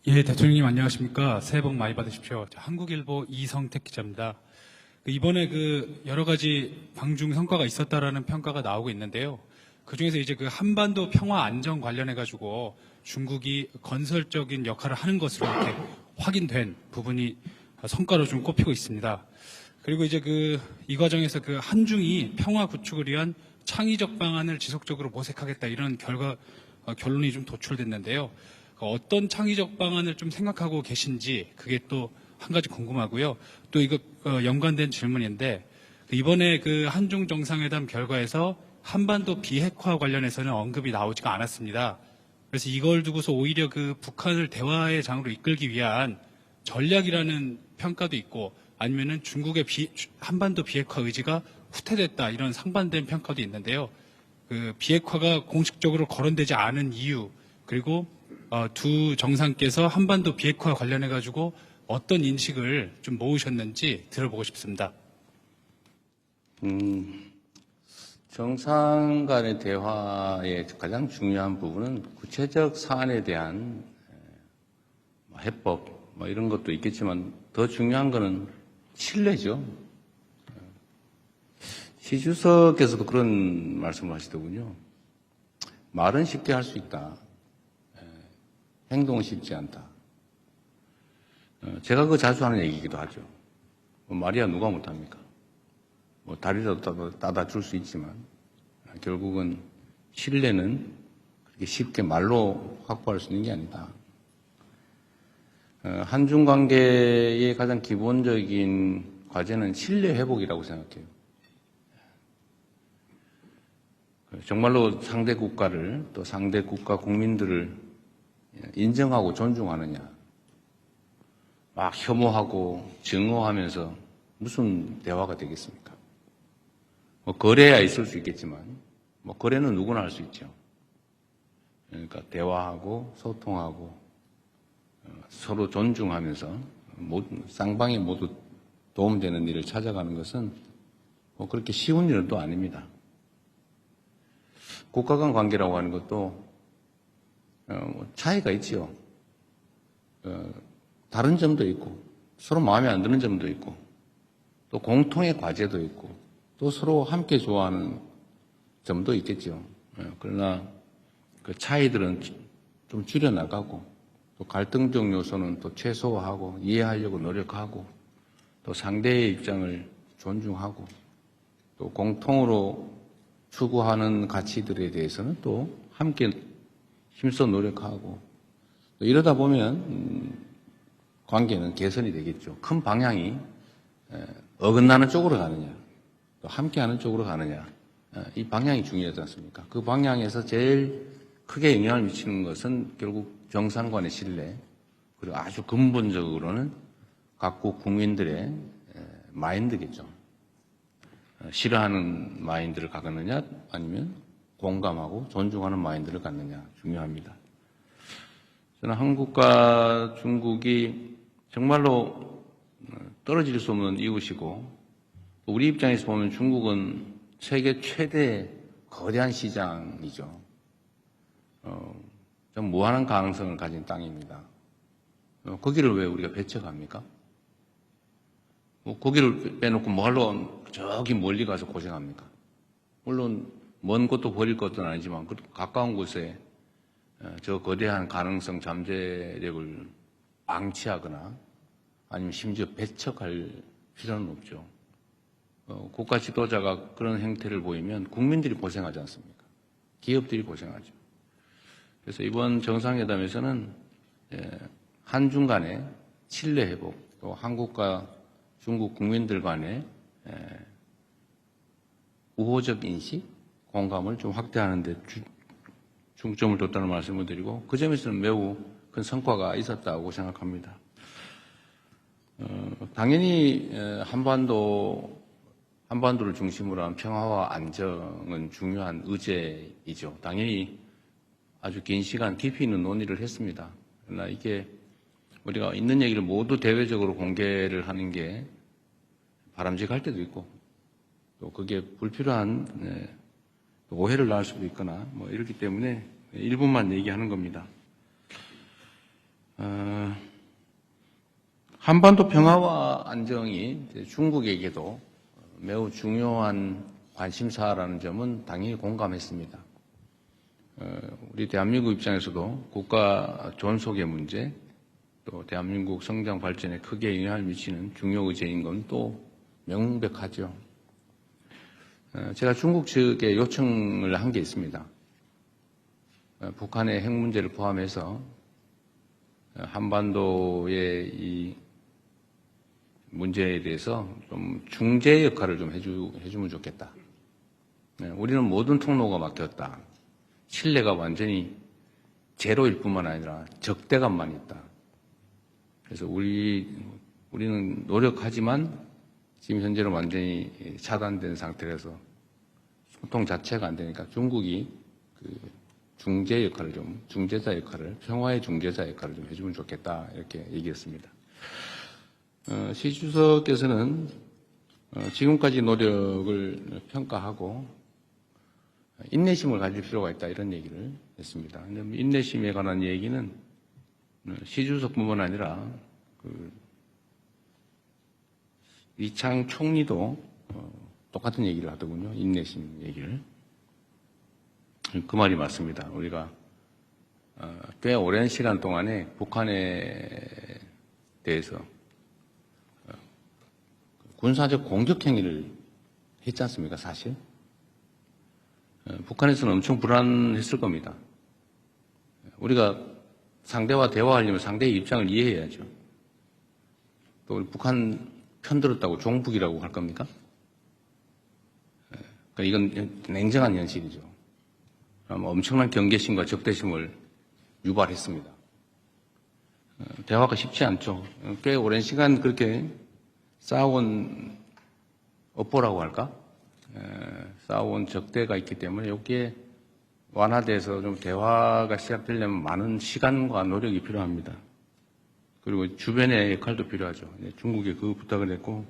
예, 대통령님 안녕하십니까. 새해 복 많이 받으십시오. 한국일보 이성택 기자입니다. 이번에 여러 가지 방중 성과가 있었다라는 평가가 나오고 있는데요. 그중에서 이제 한반도 평화 안정 관련해가지고 중국이 건설적인 역할을 하는 것으로 이렇게 확인된 부분이 성과로 좀 꼽히고 있습니다. 그리고 이제 이 과정에서 한중이 평화 구축을 위한 창의적 방안을 지속적으로 모색하겠다 이런 결론이 좀 도출됐는데요. 어떤 창의적 방안을 좀 생각하고 계신지 그게 또 한 가지 궁금하고요. 또 이거 연관된 질문인데 이번에 한중 정상회담 결과에서 한반도 비핵화 관련해서는 언급이 나오지가 않았습니다. 그래서 이걸 두고서 오히려 북한을 대화의 장으로 이끌기 위한 전략이라는 평가도 있고 아니면은 중국의 한반도 비핵화 의지가 후퇴됐다 이런 상반된 평가도 있는데요. 비핵화가 공식적으로 거론되지 않은 이유 그리고 두 정상께서 한반도 비핵화 관련해 가지고 어떤 인식을 좀 모으셨는지 들어보고 싶습니다. 정상 간의 대화의 가장 중요한 부분은 구체적 사안에 대한 해법 이런 것도 있겠지만 더 중요한 것은 신뢰죠. 시 주석께서도 그런 말씀을 하시더군요. 말은 쉽게 할 수 있다. 행동은 쉽지 않다. 제가 자주 하는 얘기이기도 하죠. 말이야 누가 못합니까? 다리라도 따다 줄 수 있지만 결국은 신뢰는 그렇게 쉽게 말로 확보할 수 있는 게 아니다. 한중 관계의 가장 기본적인 과제는 신뢰 회복이라고 생각해요. 정말로 상대 국가를 또 상대 국가 국민들을 인정하고 존중하느냐. 막 혐오하고 증오하면서 무슨 대화가 되겠습니까? 거래야 있을 수 있겠지만 거래는 누구나 할 수 있죠. 그러니까 대화하고 소통하고 서로 존중하면서 쌍방이 모두 도움되는 일을 찾아가는 것은 그렇게 쉬운 일은 또 아닙니다. 국가 간 관계라고 하는 것도 차이가 있지요. 다른 점도 있고 서로 마음에 안 드는 점도 있고 또 공통의 과제도 있고 또 서로 함께 좋아하는 점도 있겠죠. 그러나 그 차이들은 좀 줄여나가고 또 갈등적 요소는 또 최소화하고 이해하려고 노력하고 또 상대의 입장을 존중하고 또 공통으로 추구하는 가치들에 대해서는 또 함께 힘써 노력하고 이러다 보면 관계는 개선이 되겠죠. 큰 방향이 어긋나는 쪽으로 가느냐 또 함께하는 쪽으로 가느냐 이 방향이 중요하지 않습니까? 그 방향에서 제일 크게 영향을 미치는 것은 결국 정상 간의 신뢰 그리고 아주 근본적으로는 각국 국민들의 마인드겠죠. 싫어하는 마인드를 갖느냐 아니면 공감하고 존중하는 마인드를 갖느냐 중요합니다. 저는 한국과 중국이 정말로 떨어질 수 없는 이웃이고 우리 입장에서 보면 중국은 세계 최대 거대한 시장이죠. 좀 무한한 가능성을 가진 땅입니다. 거기를 왜 우리가 배척합니까? 거기를 빼놓고 뭐하러 저기 멀리 가서 고생합니까? 물론 먼 곳도 버릴 것도 아니지만 가까운 곳에 저 거대한 가능성 잠재력을 방치하거나 아니면 심지어 배척할 필요는 없죠. 국가 지도자가 그런 행태를 보이면 국민들이 고생하지 않습니까? 기업들이 고생하죠. 그래서 이번 정상회담에서는 한중 간의 신뢰 회복, 또 한국과 중국 국민들 간의 우호적 인식, 공감을 좀 확대하는 데 중점을 뒀다는 말씀을 드리고 그 점에서는 매우 큰 성과가 있었다고 생각합니다. 당연히 한반도를 중심으로 한 평화와 안정은 중요한 의제이죠. 당연히 아주 긴 시간 깊이 있는 논의를 했습니다. 그러나 이게 우리가 있는 얘기를 모두 대외적으로 공개를 하는 게 바람직할 때도 있고 또 그게 불필요한 오해를 낳을 수도 있거나 이렇기 때문에 일부만 얘기하는 겁니다. 한반도 평화와 안정이 이제 중국에게도 매우 중요한 관심사라는 점은 당연히 공감했습니다. 우리 대한민국 입장에서도 국가 존속의 문제, 또 대한민국 성장 발전에 크게 영향을 미치는 중요 의제인 건 또 명백하죠. 제가 중국 측에 요청을 한 게 있습니다. 북한의 핵 문제를 포함해서 한반도의 이 문제에 대해서 좀 중재 역할을 좀 해주면 좋겠다. 우리는 모든 통로가 막혔다. 신뢰가 완전히 제로일 뿐만 아니라 적대감만 있다. 그래서 우리는 노력하지만 지금 현재는 완전히 차단된 상태라서 소통 자체가 안 되니까 중국이 그 중재자 역할을, 평화의 중재자 역할을 좀 해주면 좋겠다. 이렇게 얘기했습니다. 시 주석께서는 지금까지 노력을 평가하고 인내심을 가질 필요가 있다. 이런 얘기를 했습니다. 인내심에 관한 얘기는 시 주석뿐만 아니라 이창 총리도 똑같은 얘기를 하더군요. 인내심 얘기를. 그 말이 맞습니다. 우리가 꽤 오랜 시간 동안에 북한에 대해서 군사적 공격 행위를 했지 않습니까, 사실? 북한에서는 엄청 불안했을 겁니다. 우리가 상대와 대화하려면 상대의 입장을 이해해야죠. 또 우리 북한 편들었다고 종북이라고 할 겁니까? 그러니까 이건 냉정한 현실이죠. 엄청난 경계심과 적대심을 유발했습니다. 대화가 쉽지 않죠. 꽤 오랜 시간 그렇게 쌓아온 업보라고 할까? 쌓아온 적대가 있기 때문에 여기에 완화돼서 좀 대화가 시작되려면 많은 시간과 노력이 필요합니다. 그리고 주변의 역할도 필요하죠. 중국에 그 부탁을 했고,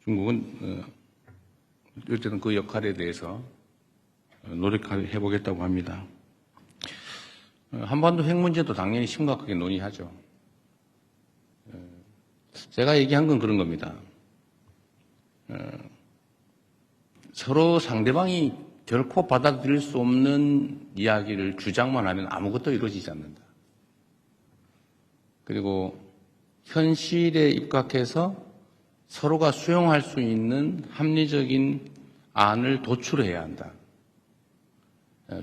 중국은 어쨌든 그 역할에 대해서 노력해 보겠다고 합니다. 한반도 핵 문제도 당연히 심각하게 논의하죠. 제가 얘기한 건 그런 겁니다. 서로 상대방이 결코 받아들일 수 없는 이야기를 주장만 하면 아무것도 이루어지지 않는다. 그리고 현실에 입각해서 서로가 수용할 수 있는 합리적인 안을 도출해야 한다.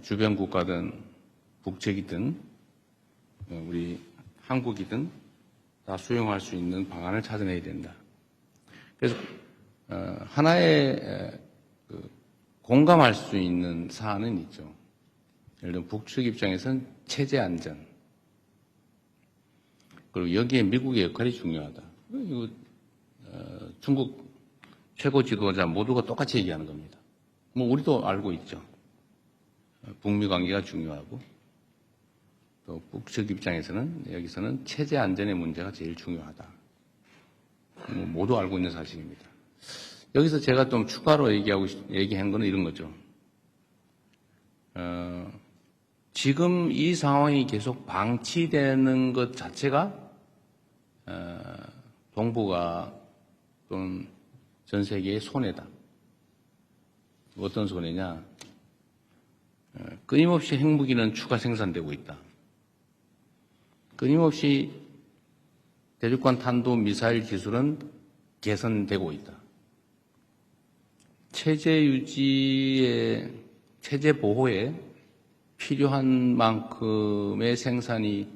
주변 국가든 북측이든 우리 한국이든 다 수용할 수 있는 방안을 찾아내야 된다. 그래서 하나의 공감할 수 있는 사안은 있죠. 예를 들면 북측 입장에서는 체제 안전, 그리고 여기에 미국의 역할이 중요하다. 이거 중국 최고 지도자 모두가 똑같이 얘기하는 겁니다. 뭐 우리도 알고 있죠. 북미 관계가 중요하고 또 북측 입장에서는 여기서는 체제 안전의 문제가 제일 중요하다. 뭐 모두 알고 있는 사실입니다. 여기서 제가 좀 추가로 얘기한 거는 이런 거죠. 지금 이 상황이 계속 방치되는 것 자체가 동북아 또는 전 세계의 손해다. 어떤 손해냐? 끊임없이 핵무기는 추가 생산되고 있다. 끊임없이 대륙간 탄도 미사일 기술은 개선되고 있다. 체제 유지에, 체제 보호에 필요한 만큼의 생산이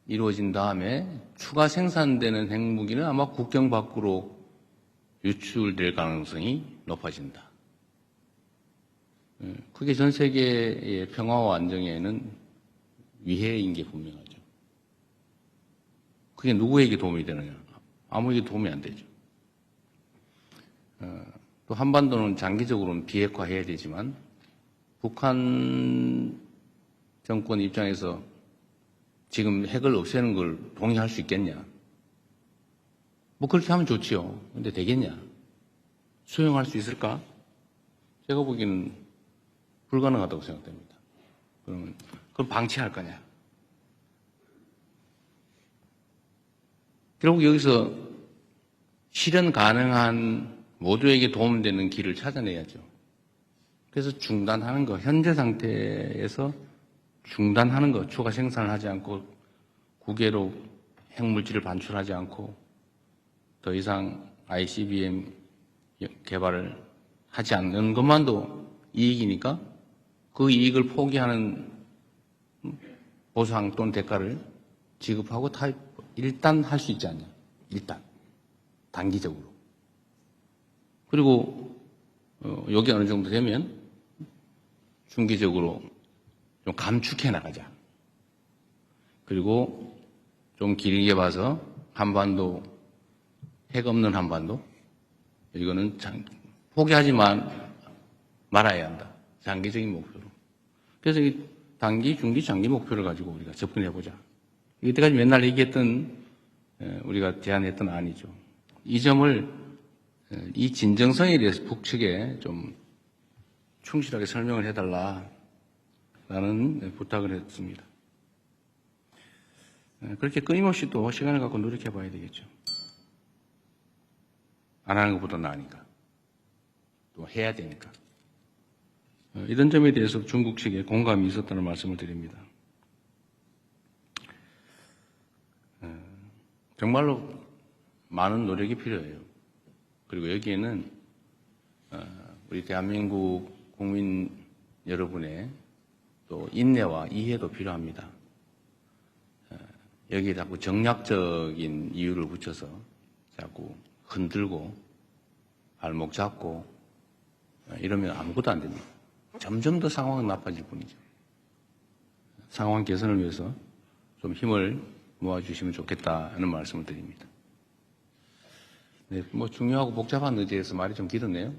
이루어진 다음에 추가 생산되는 핵무기는 아마 국경 밖으로 유출될 가능성이 높아진다. 그게 전 세계의 평화와 안정에는 위해인 게 분명하죠. 그게 누구에게 도움이 되느냐? 아무에게 도움이 안 되죠. 또 한반도는 장기적으로는 비핵화해야 되지만 북한 정권 입장에서 지금 핵을 없애는 걸 동의할 수 있겠냐? 뭐 그렇게 하면 좋지요. 근데 되겠냐? 수용할 수 있을까? 제가 보기에는 불가능하다고 생각됩니다. 그럼 방치할 거냐? 결국 여기서 실현 가능한 모두에게 도움되는 길을 찾아내야죠. 그래서 중단하는 거, 현재 상태에서 중단하는 거, 추가 생산을 하지 않고 국외로 핵물질을 반출하지 않고 더 이상 ICBM 개발을 하지 않는 것만도 이익이니까 그 이익을 포기하는 보상 또는 대가를 지급하고 일단 할 수 있지 않냐. 일단. 단기적으로. 그리고 여기 어느 정도 되면 중기적으로 좀 감축해 나가자. 그리고 좀 길게 봐서 한반도, 핵 없는 한반도, 이거는 포기하지만 말아야 한다. 장기적인 목표로. 그래서 이 단기, 중기, 장기 목표를 가지고 우리가 접근해보자. 이때까지 맨날 얘기했던, 우리가 제안했던 안이죠. 이 점을, 이 진정성에 대해서 북측에 좀 충실하게 설명을 해달라라는 부탁을 했습니다. 그렇게 끊임없이 또 시간을 갖고 노력해 봐야 되겠죠. 안 하는 것보다 나으니까. 또 해야 되니까. 이런 점에 대해서 중국 측에 공감이 있었다는 말씀을 드립니다. 정말로 많은 노력이 필요해요. 그리고 여기에는 우리 대한민국 국민 여러분의 또 인내와 이해도 필요합니다. 여기에 자꾸 정략적인 이유를 붙여서 자꾸 흔들고 발목 잡고 이러면 아무것도 안 됩니다. 점점 더 상황은 나빠질 뿐이죠. 상황 개선을 위해서 좀 힘을 모아주시면 좋겠다는 말씀을 드립니다. 네, 뭐 중요하고 복잡한 의제에서 말이 좀 길었네요.